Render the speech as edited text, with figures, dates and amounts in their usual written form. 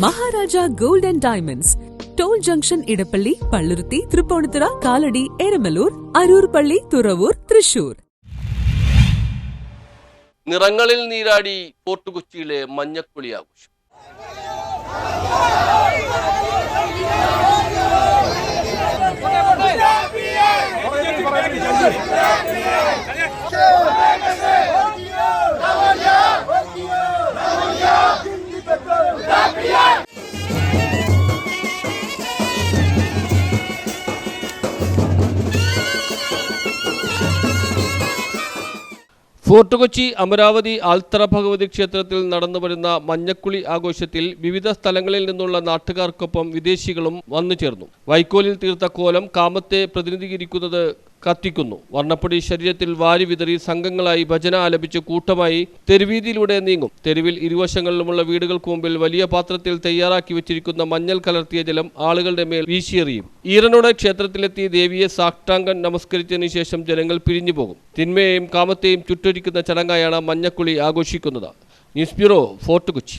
Maharaja gold and diamonds, toll junction, Edappally, Palluruthy, Tripunithura, Kalady, Eramalloor, Aroor പള്ളി, തുറവൂർ, തൃശൂർ. നിറങ്ങളിൽ നീരാടി ഫോർട്ട് കൊച്ചിയിലെ മഞ്ഞക്കുളി ആഘോഷം. ഫോർട്ട് കൊച്ചി അമരാവതി ആൽത്തറ ഭഗവതി ക്ഷേത്രത്തിൽ നടന്നുവരുന്ന മഞ്ഞക്കുളി ആഘോഷത്തിൽ വിവിധ സ്ഥലങ്ങളിൽ നിന്നുള്ള നാട്ടുകാർക്കൊപ്പം വിദേശികളും വന്നു ചേർന്നു. വൈക്കോലിൽ തീർത്ത കോലം കാമത്തെ പ്രതിനിധീകരിക്കുന്നത് കത്തിക്കുന്നു. വർണ്ണപ്പൊടി ശരീരത്തിൽ വാരി വിതറി സംഘങ്ങളായി ഭജന ആലപിച്ച് കൂട്ടമായി തെരുവീതിയിലൂടെ നീങ്ങും. തെരുവിൽ ഇരുവശങ്ങളിലുമുള്ള വീടുകൾക്ക് മുമ്പിൽ വലിയ പാത്രത്തിൽ തയ്യാറാക്കി വെച്ചിരിക്കുന്ന മഞ്ഞൾ കലർത്തിയ ജലം ആളുകളുടെ മേൽ വീശിയെറിയും. ഈറനോടെ ക്ഷേത്രത്തിലെത്തി ദേവിയെ സാഷ്ടാംഗം നമസ്കരിച്ചതിനു ശേഷം ജനങ്ങൾ പിരിഞ്ഞു പോകും. തിന്മയെയും കാമത്തെയും ചുറ്റൊരിക്കുന്ന ചടങ്ങായാണ് മഞ്ഞക്കുളി ആഘോഷിക്കുന്നത്. News bureau, fort Kochi.